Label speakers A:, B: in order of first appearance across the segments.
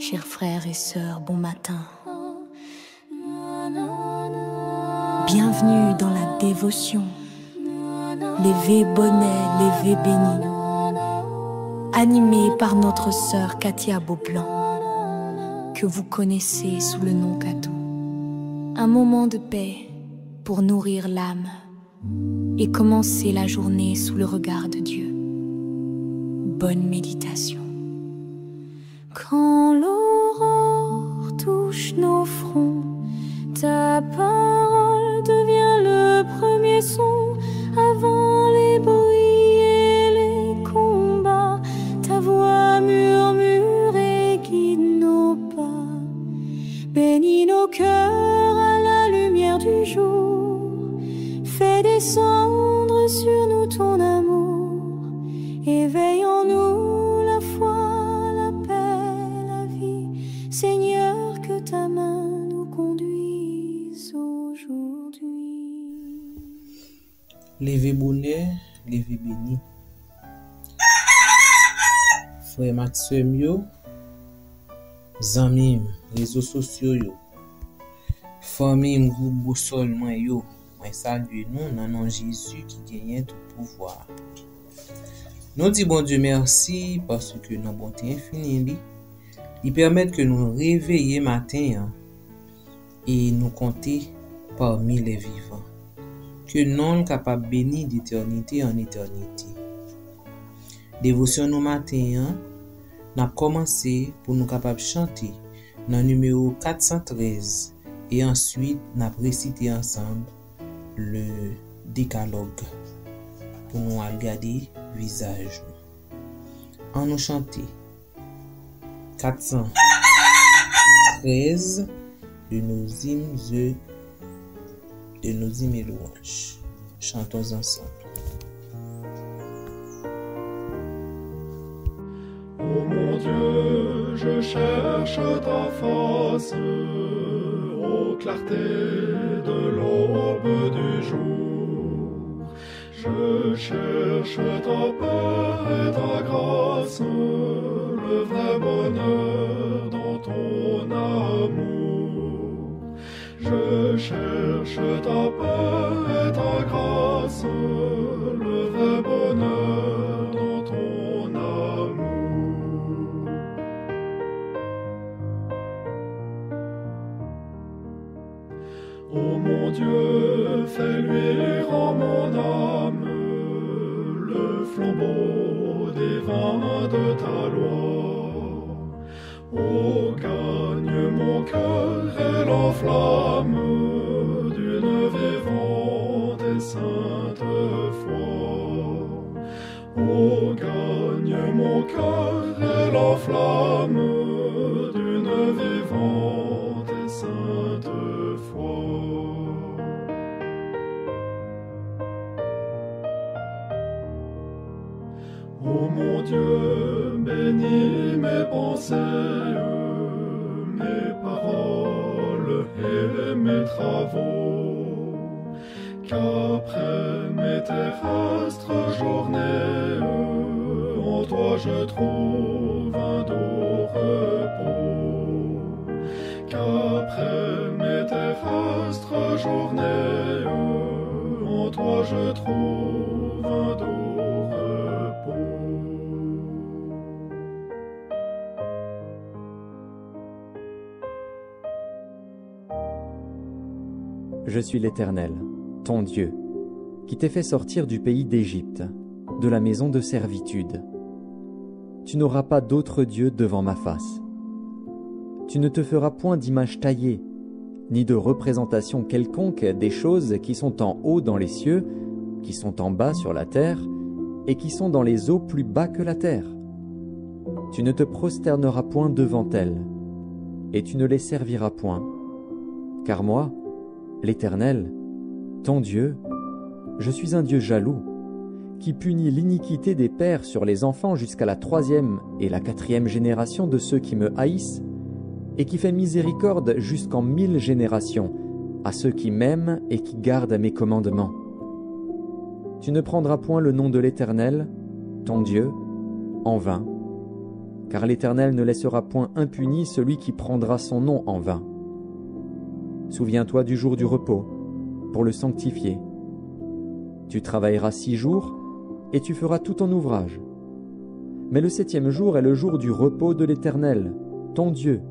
A: Chers frères et sœurs, bon matin. Bienvenue dans la dévotion. Lévé bonnet, lévé béni. Animé par notre sœur Katia Beaublanc, que vous connaissez sous le nom Katou. Un moment de paix pour nourrir l'âme et commencer la journée sous le regard de Dieu. Bonne méditation. Quand l'aurore touche nos fronts, ta parole devient le premier son. Avant les bruits et les combats, ta voix murmure et guide nos pas. Bénis nos cœurs à la lumière du jour. Fais descendre sur nous ton amour. Éveille en nous la foi, la paix, la vie. Seigneur, que ta main nous conduise aujourd'hui.
B: Levé bonnet, levé béni. Frère Maxime yo, zanmim, réseaux sociaux yo. Famille groupe boussole moi yo. Moi salue nous dans nom Jésus qui gagne tout pouvoir. Nous disons bon Dieu merci parce que nos bonté infinie il permet que nous réveiller matin et nous compter parmi les vivants. Que non capable béni d'éternité en éternité. Dévotion nous matin, n'a commencé pour nous capable chanter dans numéro 413 et ensuite n'a récité ensemble le décalogue pour nous regarder visage. En nous chanter 413 de nos hymnes et louanges. Chantons ensemble.
C: Ô mon Dieu, je cherche ta face, ô clarté de l'aube du jour. Je cherche ta paix et ta grâce, le vrai bonheur dans ton amour. Je cherche ta paix et ta grâce, le vrai bonheur dans ton amour. Ô mon Dieu, fais luire en mon âme le flambeau des vins de ta loi. Ô gagne mon cœur et l'enflamme d'une vivante et sainte foi. Ô gagne mon cœur et l'enflamme d'une vivante et sainte foi. Ô mon Dieu, bénis mes pensées, mes paroles et mes travaux, qu'après mes terrestres journées, en toi je trouve un doux repos. Qu'après mes terrestres journées, en toi je trouve un doux repos.
D: Je suis l'Éternel, ton Dieu, qui t'ai fait sortir du pays d'Égypte, de la maison de servitude. Tu n'auras pas d'autre Dieu devant ma face. Tu ne te feras point d'image taillée, ni de représentation quelconque des choses qui sont en haut dans les cieux, qui sont en bas sur la terre, et qui sont dans les eaux plus bas que la terre. Tu ne te prosterneras point devant elles, et tu ne les serviras point. Car moi, l'Éternel, ton Dieu, je suis un Dieu jaloux, qui punit l'iniquité des pères sur les enfants jusqu'à la 3e et la 4e génération de ceux qui me haïssent, et qui fait miséricorde jusqu'en 1000 générations à ceux qui m'aiment et qui gardent mes commandements. Tu ne prendras point le nom de l'Éternel, ton Dieu, en vain, car l'Éternel ne laissera point impuni celui qui prendra son nom en vain. Souviens-toi du jour du repos, pour le sanctifier. Tu travailleras 6 jours, et tu feras tout ton ouvrage. Mais le 7e jour est le jour du repos de l'Éternel, ton Dieu.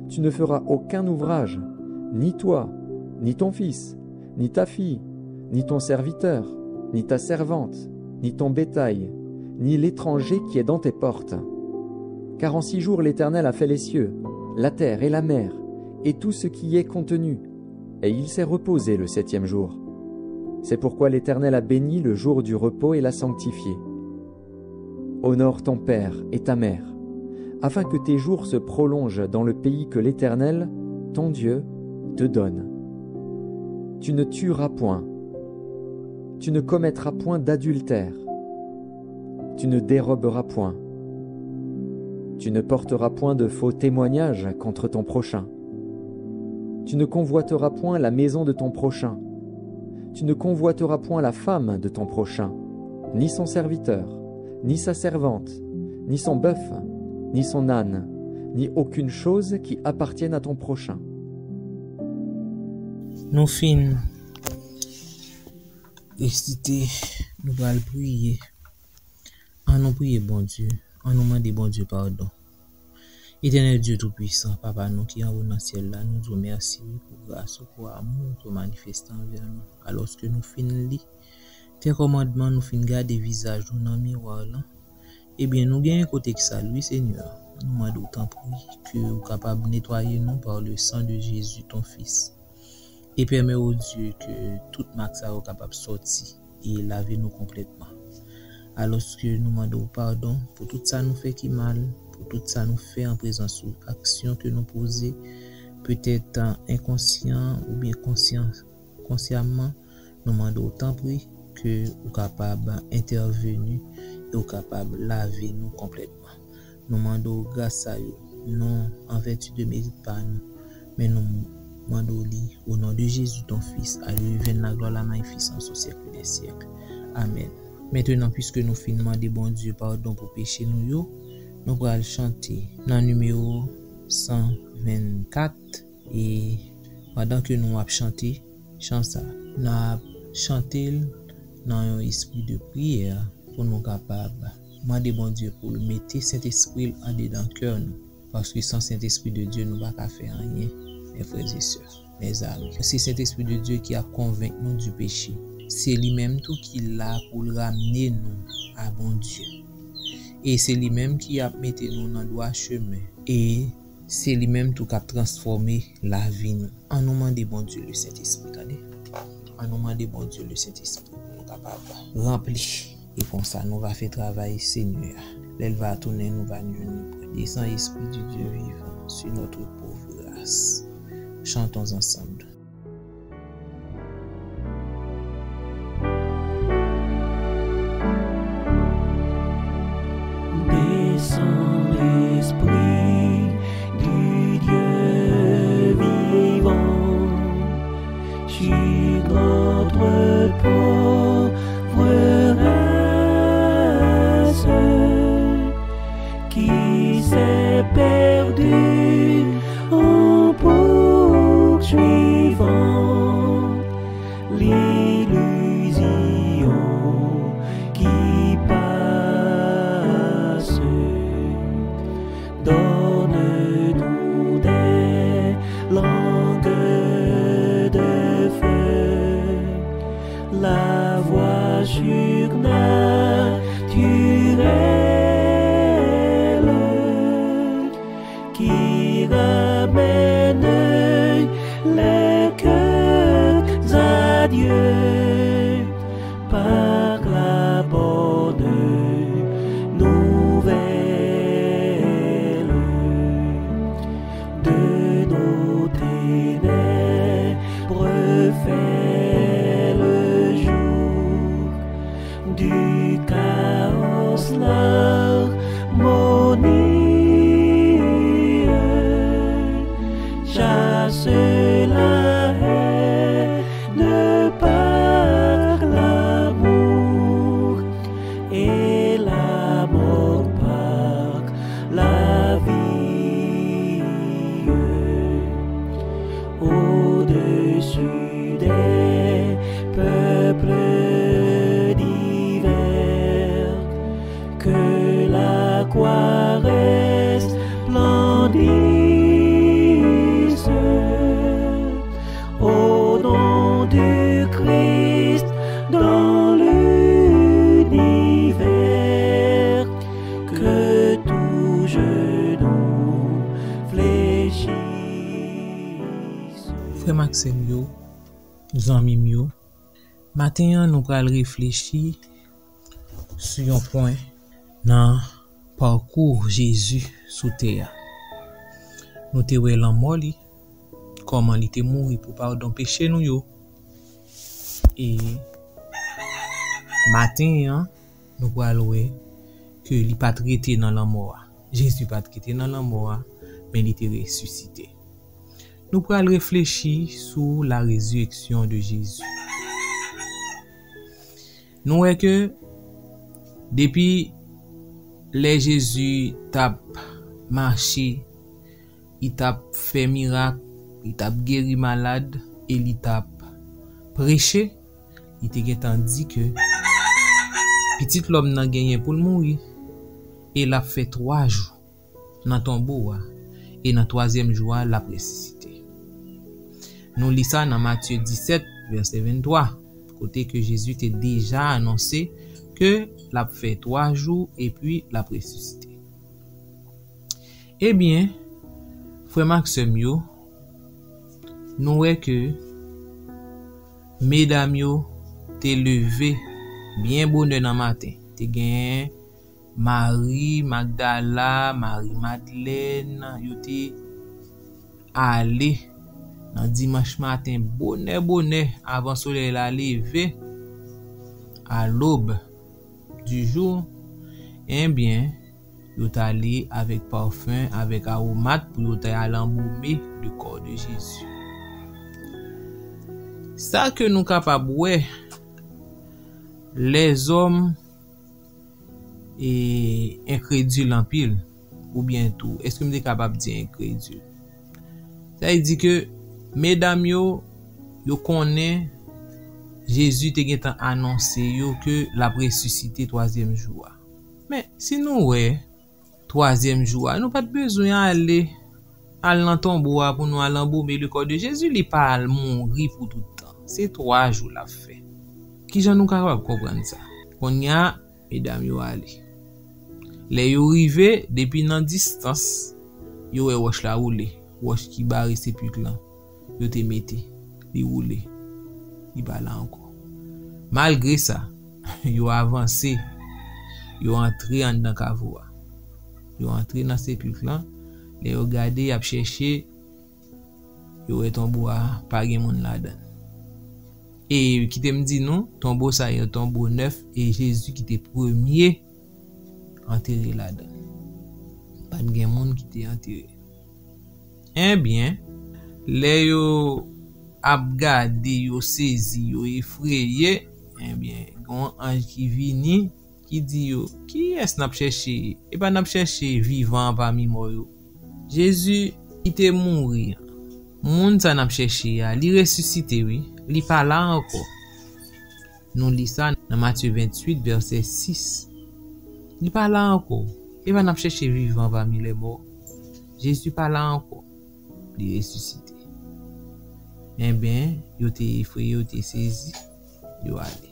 D: Tu ne feras aucun ouvrage, ni toi, ni ton fils, ni ta fille, ni ton serviteur, ni ta servante, ni ton bétail, ni l'étranger qui est dans tes portes. Car en 6 jours l'Éternel a fait les cieux, la terre et la mer, et tout ce qui y est contenu, et il s'est reposé le 7e jour. C'est pourquoi l'Éternel a béni le jour du repos et l'a sanctifié. Honore ton père et ta mère, afin que tes jours se prolongent dans le pays que l'Éternel, ton Dieu, te donne. Tu ne tueras point. Tu ne commettras point d'adultère. Tu ne déroberas point. Tu ne porteras point de faux témoignages contre ton prochain. Tu ne convoiteras point la maison de ton prochain. Tu ne convoiteras point la femme de ton prochain, ni son serviteur, ni sa servante, ni son bœuf, ni son âne, ni aucune chose qui appartienne à ton prochain.
B: Nous fin réciter, nous allons prier. En nous prier, bon Dieu, en nous demander, bon Dieu, pardon. Éternel Dieu Tout-Puissant, Papa, nous qui en haut dans le ciel là, nous te remercions pour grâce, pour amour, pour manifester envers nous. Alors que nous finissons tes commandements, nous finissons garder le visage dans le miroir là. Eh bien, nous gagnons un côté que ça, lui, Seigneur. Nous demandons autant que vous êtes capable de nettoyer nous par le sang de Jésus, ton Fils. Et permet au Dieu que toute marque soit capable de sortir et laver nous complètement. Alors que nous demandons pardon pour tout ça nous fait qui mal, pour tout ça nous fait en présence ou action que nous posons, peut-être inconscient ou bien consciemment, nous demandons autant prix que vous capable d'intervenir et vous capable de laver nous complètement. Nous demandons grâce à vous, non en vertu de mérite pas nous, mais nous demandons au nom de Jésus ton Fils, à lui vienne la gloire, la magnificence au siècle des siècles. Amen. Maintenant, puisque nous finissons de bon Dieu pardon pour pécher nous allons chanter dans le numéro 124 et pendant que nous allons chanter chanson, nous allons chanter dans un esprit de prière pour nous capables. Demander bon Dieu pour le mettre Saint-Esprit en dedans cœur nous, parce que sans Saint-Esprit de Dieu nous ne pouvons pas faire rien, mes frères et sœurs, mes amis. C'est Saint-Esprit de Dieu qui a convaincu nous du péché. C'est lui-même tout qui l'a pour ramener nous à bon Dieu. Et c'est lui-même qui a mis nous dans le droit chemin. Et c'est lui-même tout qui a transformé la vie nous. En nous demandant bon Dieu le Saint-Esprit. En nous demandant bon Dieu le Saint-Esprit. Nous sommes capables de remplir. Et comme ça, nous va faire travail Seigneur. Elle va tourner, nous va nous descend Esprit du Dieu vivant sur notre pauvre race. Chantons ensemble.
E: Saint-Esprit du Dieu vivant, sur notre pauvre race qui s'est perdue en poursuivant l'illusion qui passe. Donne-nous des langues de feu, la voix surnaturelle qui ramène les cœurs à Dieu par la bonne nouvelle.
B: frère Maxime yo, zanmim yo, matin nous pral réfléchir sur un point dans parcours Jésus sous terre. Nous te wè lan mort li, comment il était mort pour pardon péché nous yo. Et matin nous pral wè que li pas traité dans la mort. Jésus pas traité dans la mort, mais il était ressuscité. Nous pral réfléchir sur la résurrection de Jésus. Nous voyons que depuis les Jésus t'a marché, il t'a fait miracle, il t'a guéri malade et il t'a prêché, il t'a dit que petit l'homme n'a gagné pour le mourir et il a fait 3 jours dans tombeau et dans 3e jour l'a ressuscité. Nous lisons ça dans Matthieu 17 verset 23, côté que Jésus était déjà annoncé que l'a fait 3 jours et puis l'a ressuscité. Eh bien, frère Maxime yo, nous voyons que mesdames yo t'es levé bien bonne dans matin. T'es gagné Marie Magdala, Marie Madeleine, yo t'es allé dans dimanche matin bonne avant soleil la lever à l'aube du jour. Eh bien, yo allé avec parfum, avec aromate pour yo aller embaumer le corps de Jésus. Ça que nous capables ouais, les hommes et incrédules en pile ou bien tout. Est-ce que nous sommes capables de dire incrédule? Ça veut dire que mesdames yo connaît Jésus te annoncé yo que la ressuscité 3e jour. Mais si nous ouais 3e jour, nous pas besoin aller dans tombeau pour nous aller embaumer le corps de Jésus, il pas mourir pour tout le temps. C'est 3 jours la fait. Qui j'en nous capable comprendre ça? On y a mesdames yo aller. Les yo rivé depuis dans distance, yo wesh la roule, wesh qui barre sépulcre là. Yo te mette, li roule, li ba là encore. Malgré ça, yo avancé, yo entré en dans cavoua. Yo entré dans sépulcre là, les yo gardé, y a cherché, yo est tombeau pas gen moun là-dedans. Et qui te me dit non, tombeau ça est un tombeau neuf et Jésus qui était premier enterré là-dedans. Pas de monde qui était enterré. Eh bien, les yo ap gade, yo saisi, yo effrayé, eh bien, gon ange qui vini, qui dit yo, qui est-ce n'a cherché? Et pas n'a cherché vivant parmi mort yo. Jésus qui était mourir. Moun ça n'a cherché, li ressuscité oui. Li pas là encore. Nous lisons ça dans Matthieu 28 verset 6. Li pas là encore. Il va nous chercher vivant parmi les morts. Jésus pas là encore. Il est ressuscité. Eh bien, yo te effrayé, yo te saisi, yo allé.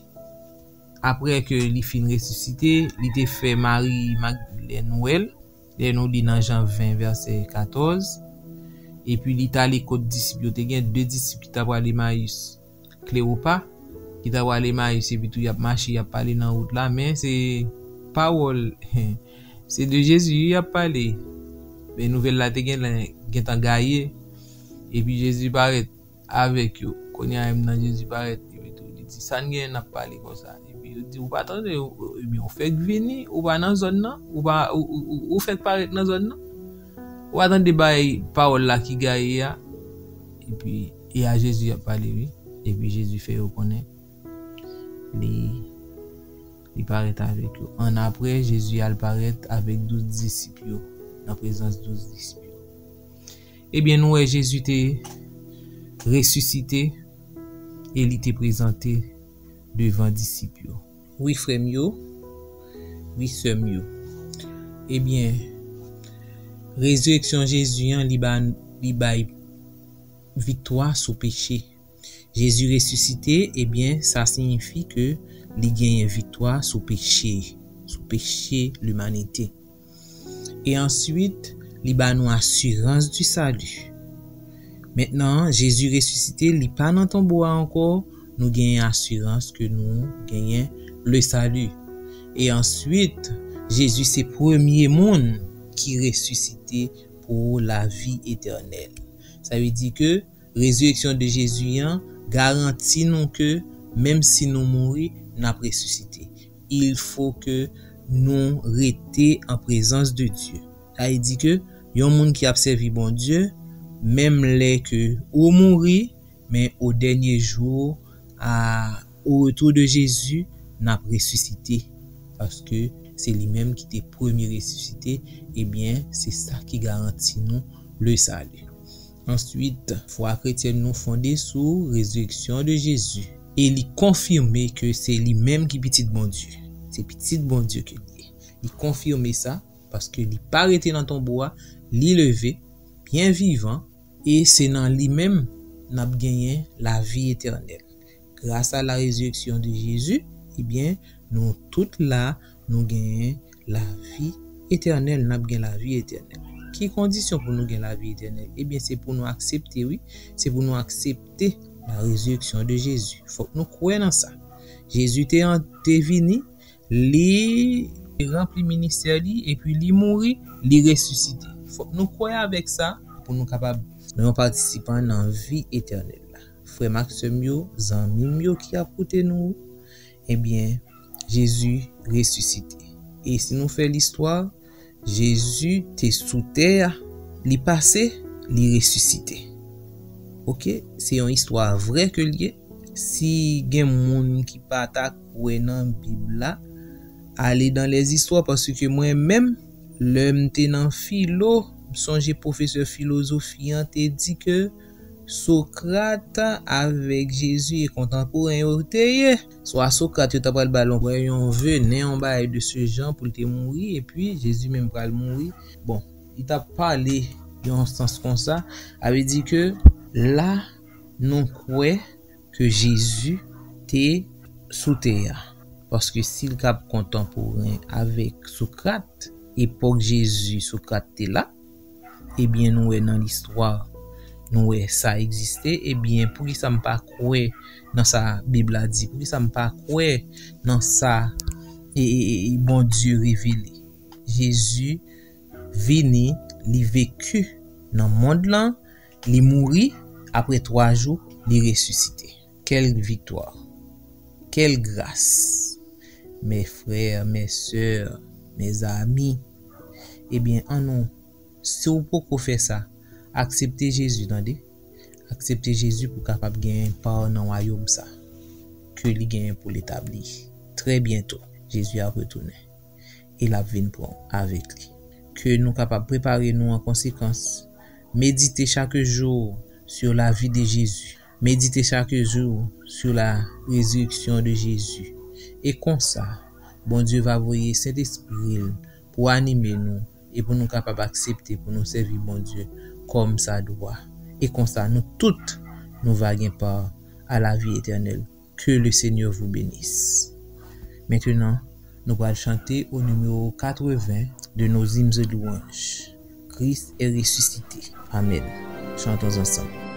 B: Après que li fin ressuscité, il te fait Marie Magdalene Noël. Et nous lisons dans Jean 20 verset 14. Et puis il t'a allé côté disciples, il y a 2 disciples qui t'a allé Maïs. Cléopas qui t'a allé Maïs et puis tout y a marché, y a parlé dans route là, mais c'est parole c'est de Jésus y a parlé. Les nouvelles là te gen gaillé et puis Jésus paraît avec eux. Quand y a dans Jésus paraît et puis tout il dit ça n'gen n'a parlé comme ça et puis il dit ou pas attendre mais on fait venir ou pas dans zone là ou pas ou fait paraître dans zone là. Ou attendez bay parole là qui gagne et puis et à Jésus a parlé oui et puis Jésus fait reconnaître il paraît avec eux. En après Jésus a paraît avec 12 disciples en présence de 12 disciples. Eh bien nous Jésus était ressuscité et il était présenté devant disciples. Oui frère mio, oui sœur mio. Eh bien résurrection Jésus li bay victoire sur péché. Jésus ressuscité, eh bien ça signifie que li gagne victoire sur péché l'humanité. Et ensuite, li ba nous assurance du salut. Maintenant, Jésus ressuscité, li pas dans tombeau encore, nous gagnons assurance que nous gagnons le salut. Et ensuite, Jésus c'est premier monde qui ressuscité pour la vie éternelle. Ça veut dire que résurrection de Jésus garantit nous que même si nous mourons, nous avons ressuscité. Il faut que nous restions en présence de Dieu. Ça veut dire que yon monde qui a servi bon Dieu, même les que ou mourir, mais au dernier jour, au retour de Jésus, n'a ressuscité. Parce que c'est lui-même qui était premier ressuscité. Eh bien, c'est ça qui garantit nous le salut. Ensuite, foi chrétienne nous fondée sur résurrection de Jésus. Et il confirme que c'est lui-même qui est petit bon Dieu. C'est petit bon Dieu que lui est. Il confirme ça parce que il pas arrêté dans ton bois, il levé, bien vivant, et c'est dans lui-même n'a gagné la vie éternelle. Grâce à la résurrection de Jésus, eh bien, nous toutes là, nous gagnons la vie éternelle, nous gagné la vie éternelle. Qui condition pour nous gagner la vie éternelle? Eh bien, c'est pour nous accepter, oui, c'est pour nous accepter la résurrection de Jésus. Faut que nous croyons dans ça. Jésus était venu, il rempli ministère et puis il mourit, il ressuscité. Faut que nous croyons avec ça pour nous capables de participer dans la vie éternelle. Frère Maxime yo, zanmi yo qui a écouté nous, eh bien, Jésus ressuscité. Et si nous faisons l'histoire, Jésus était sous terre, il passé, il ressuscité. OK, c'est une histoire vraie que lié. Si gen moun qui pas ta koué dans Bible là, aller dans les histoires parce que moi-même l'homme te nan philo, songe professeur philosophie te dit que Socrate avec Jésus est contemporain oteye. Soit Socrate t'a pral ballon pour yon venin en bas de ce genre pour te mourir et puis Jésus même pral mourir. Bon, il t'a parlé dans sens comme ça, avait dit que là non croit que Jésus était sous terre parce que s'il cap contemporain avec Socrate, époque Jésus Socrate était là, et bien nous est dans l'histoire nous ça existait, et bien pour qui ça me pas croire dans sa Bible a dit, pour qui ça me pas croire dans ça et bon Dieu révélé. Jésus venu, il vécu dans monde là, il mourit, après 3 jours, il ressuscité. Quelle victoire. Quelle grâce. Mes frères, mes sœurs, mes amis. Eh bien, en nous, si vous pouvez faire ça, acceptez Jésus, attendez. Acceptez Jésus pour capable gagner par dans royaume ça que il gagne pour l'établir. Très bientôt, Jésus a retourné. Il a venu prendre avec lui. Que nous capables préparer nous en conséquence. Méditez chaque jour sur la vie de Jésus. Méditez chaque jour sur la résurrection de Jésus. Et comme ça, bon Dieu va envoyer cet esprit pour animer nous et pour nous capables d'accepter, pour nous servir bon Dieu comme ça doit. Et comme ça, nous toutes, nous vaguons part à la vie éternelle. Que le Seigneur vous bénisse. Maintenant, nous allons chanter au numéro 80 de nos hymnes de louange. Christ est ressuscité. Amen. Chantons ensemble.
C: Amen.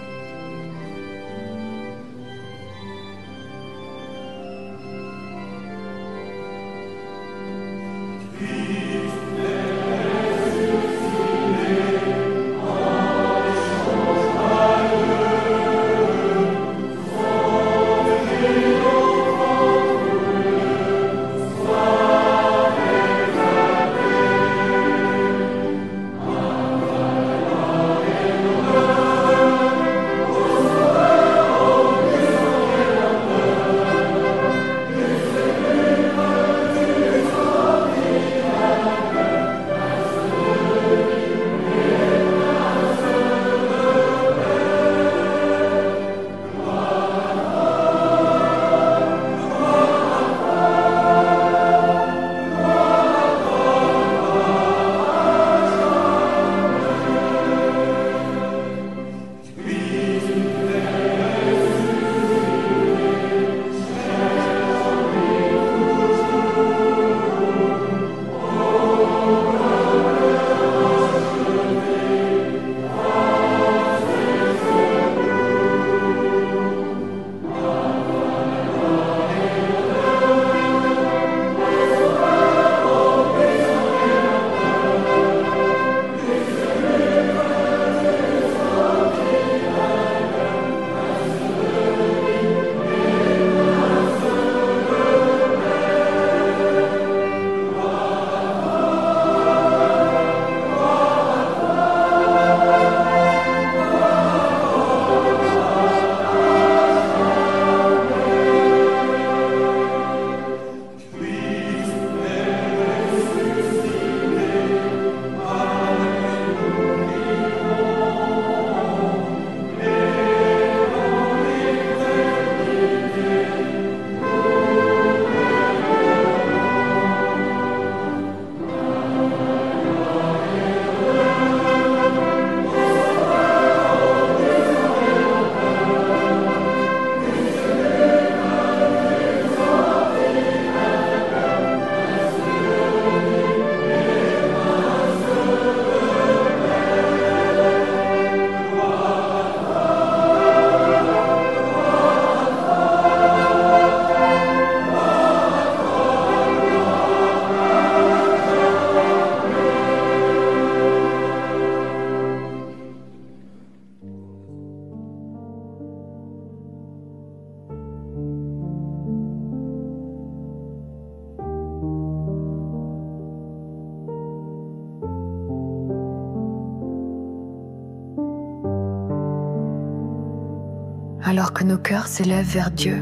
F: alors que nos cœurs s'élèvent vers Dieu.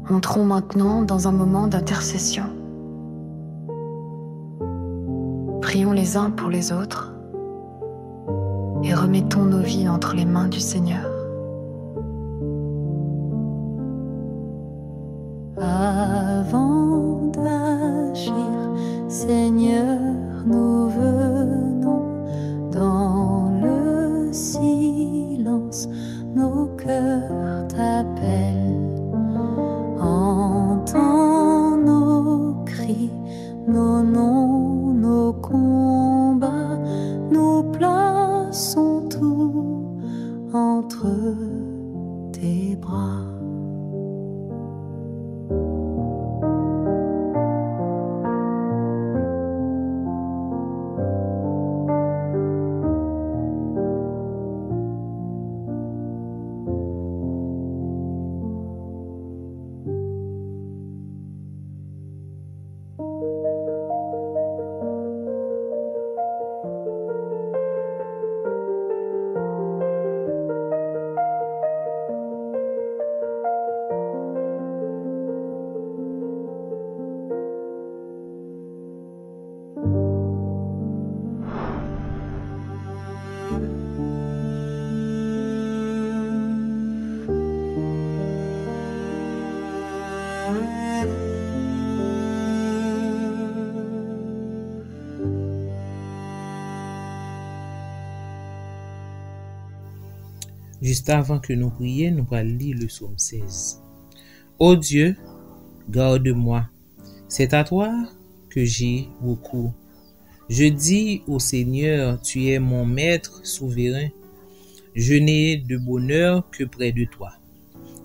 F: Entrons maintenant dans un moment d'intercession. Prions les uns pour les autres et remettons nos vies entre les mains du Seigneur.
A: Avant d'agir, Seigneur, nous venons dans le silence, nos cœurs t'appellent. Entends nos cris, nos noms, nos combats, nous plaçons tout entre tes bras.
B: Juste avant que nous prions, nous allons lire le psaume 16. Ô Dieu, garde-moi. C'est à toi que j'ai recours. Je dis au Seigneur, tu es mon maître souverain. Je n'ai de bonheur que près de toi.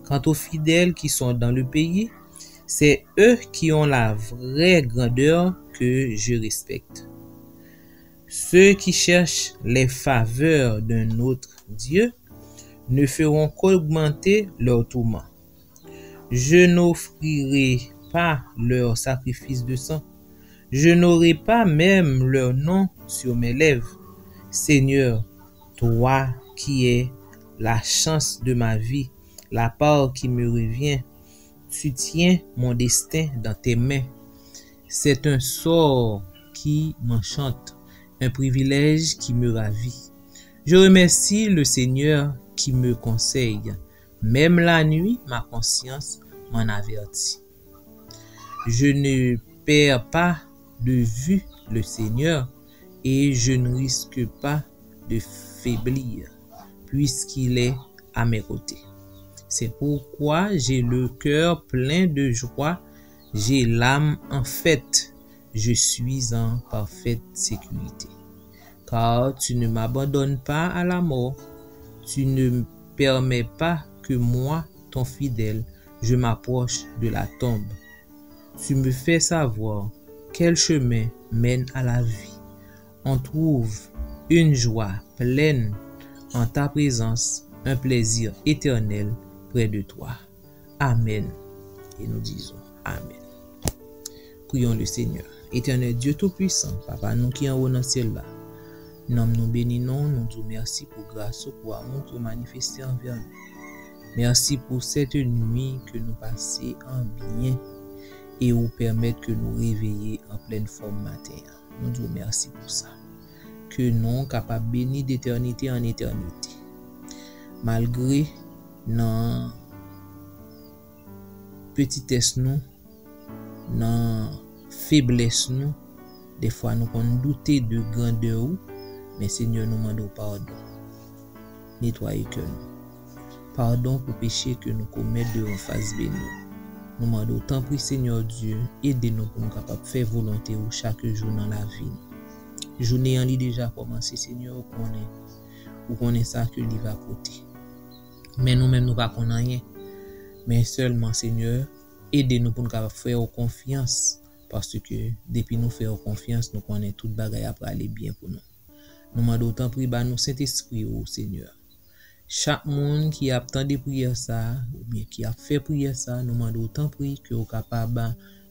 B: Quant aux fidèles qui sont dans le pays, c'est eux qui ont la vraie grandeur que je respecte. Ceux qui cherchent les faveurs d'un autre Dieu ne feront qu'augmenter leur tourment. Je n'offrirai pas leur sacrifice de sang. Je n'aurai pas même leur nom sur mes lèvres. Seigneur, toi qui es la chance de ma vie, la part qui me revient, tu tiens mon destin dans tes mains. C'est un sort qui m'enchante, un privilège qui me ravit. Je remercie le Seigneur qui me conseille. Même la nuit, ma conscience m'en avertit. Je ne perds pas de vue le Seigneur et je ne risque pas de faiblir puisqu'il est à mes côtés. C'est pourquoi j'ai le cœur plein de joie, j'ai l'âme en fête, je suis en parfaite sécurité. Car tu ne m'abandonnes pas à la mort, tu ne permets pas que moi, ton fidèle, je m'approche de la tombe. Tu me fais savoir quel chemin mène à la vie. On trouve une joie pleine en ta présence, un plaisir éternel près de toi. Amen. Et nous disons Amen. Prions le Seigneur. Éternel Dieu Tout-Puissant, Papa, nous qui en haut dans le ciel là, nous bénissons, nous disons merci pour grâce, pour amour que manifesté envers nous. Merci pour cette nuit que nous passons en bien et vous permettre que nous réveillions en pleine forme matin. Nous disons merci pour ça. Que nous capables de bénir d'éternité en éternité. Malgré nos petitesse nous, nos faiblesse nous, des fois nous pouvons douter de grandeur, mais Seigneur nous demande pardon. Nettoyez que nous. Pardon pour péché que nous commettons en face de nous. Nous demandons autant pour Seigneur Dieu, aidez-nous pour nous capables de faire volonté chaque jour dans la vie. Journée en lit déjà commencé, Seigneur, ou connaît ça que lui va côté. Mais nous-mêmes nous pas connaît rien. Mais seulement Seigneur, aidez-nous pour nous capables de faire confiance, parce que depuis nous faire confiance, nous connaissons toute bagaille après aller bien pour nous. Nous demandons autant pour nous Saint-Esprit au Seigneur. Chaque monde qui a tant de prières ça, ou bien qui a fait prière ça, nous demandons autant prier que vous capable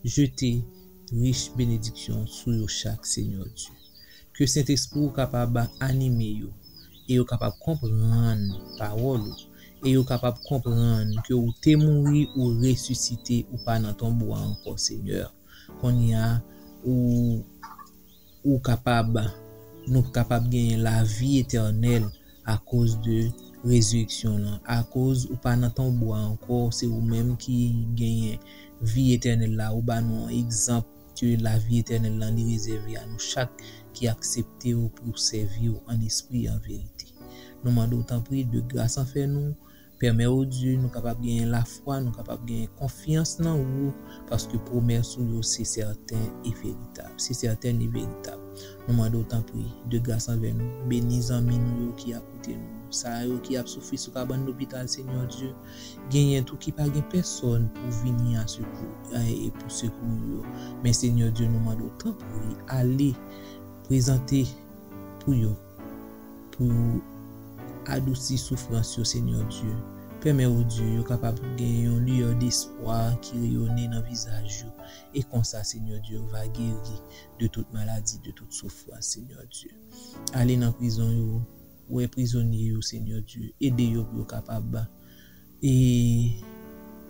B: de jeter riche bénédiction sur chaque Seigneur Dieu. Que Saint-Esprit soit capable d'animer et capable de comprendre parole et yo capable comprendre que ou t'es mouru ou ressuscité ou pas dans ton bois encore Seigneur. Qu'on y a ou capable nous capable gagner la vie éternelle à cause de résurrection là, à cause ou pas dans ton bois encore, c'est ou même qui gagne vie éternelle là, ou ba nous exemple que la vie éternelle là est réservée à nous chaque qui accepté ou pour servir en esprit en vérité. Nous demandons autant prier de grâce en fait nous permet au Dieu nous capable gagner la foi, nous capable gagner confiance dans vous parce que promesse ou c'est certain et véritable, c'est certain et véritable. Nous demandons autant prier de grâce envers nous, bénis amis nous qui a côté nous, ça qui a souffert sur cabane d'hôpital Seigneur Dieu, gagner tout qui pas gagne personne pour venir à secours et pour secourir. Mais Seigneur Dieu nous demande autant prier, aller présenter pour eux pour adoucir souffrance Seigneur Dieu. Permet au Dieu capable de gagner une lueur d'espoir qui rayonne dans le visage et comme ça Seigneur Dieu va guérir de toute maladie, de toute souffrance Seigneur Dieu. Allez dans la prison ou est prisonnier Seigneur Dieu, aidez yo pour capable et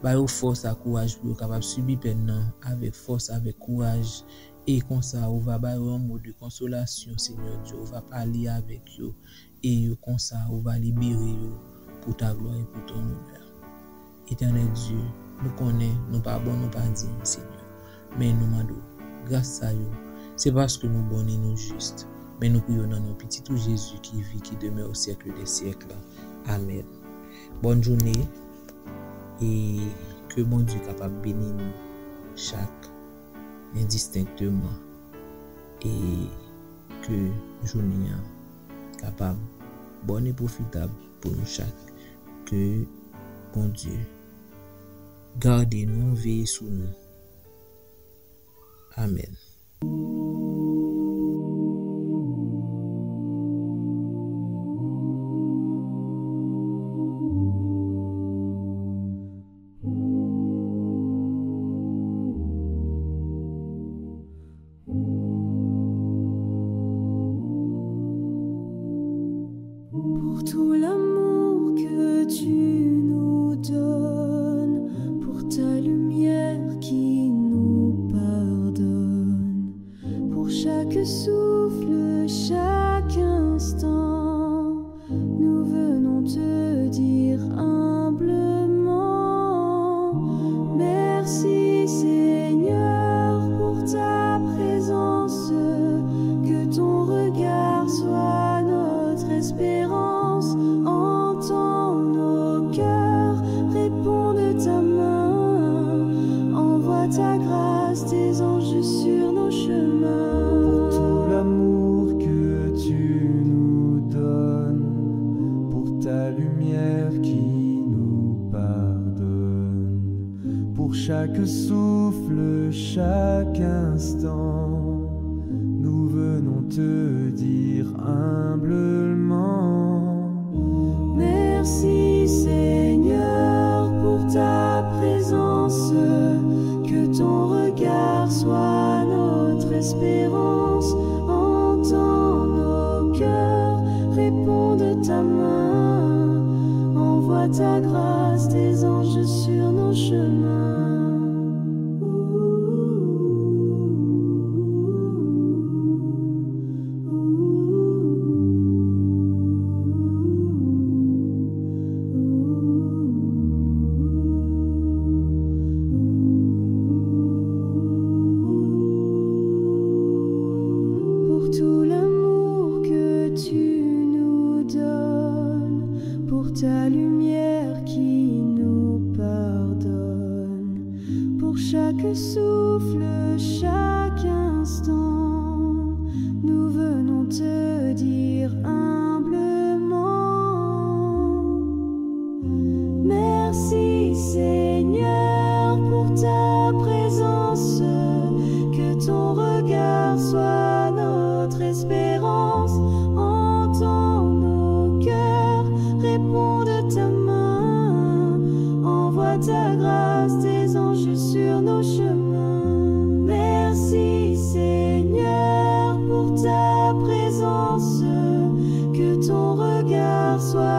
B: ba yo force et courage pour capable subir peine avec force, avec courage et comme ça on va ba un mot de consolation Seigneur Dieu, on va parler avec eux et comme ça on va libérer eux pour ta gloire et pour ton honneur. Éternel Dieu, nous connaissons, nous pas bon, nous pas dignes, Seigneur. Mais nous demandons, grâce à vous, c'est parce que nous bons et nous justes. Mais nous prions dans nos petits tout Jésus qui vit, qui demeure au siècle des siècles. Amen. Bonne journée et que bon Dieu capable de bénir nous chaque indistinctement et que journée capable bonne et profitable pour nous chaque. Que bon Dieu gardez-nous, veillez sur nous. Amen.
A: Pour tout l'amour que tu nous donnes, pour ta lumière qui nous pardonne, pour chaque souffle, chaque instant, nous venons te dire humblement, merci Seigneur pour ta présence, que ton regard soit notre espérance, entends nos cœurs, réponds de ta main, envoie ta grâce, tes anges sur nos chemins.
C: Pour tout l'amour que tu nous donnes, pour ta lumière qui nous pardonne, pour chaque souffle, chaque instant, nous venons te dire humblement,
A: merci Seigneur pour ta présence, que ton regard soit notre espérance, entends nos cœurs, réponds de ta main, envoie ta grâce, tes anges sur nos chemins. Pour tout l'amour que tu nous donnes, pour ta lumière qui nous pardonne, pour chaque souffle, chaque instant, nous venons te dire humblement, merci Seigneur pour ta présence, que ton regard soit notre espérance, entends nos cœurs, réponds de ta main, envoie ta grâce, tes anges sur nos chemins. Merci Seigneur pour ta présence, que ton regard soit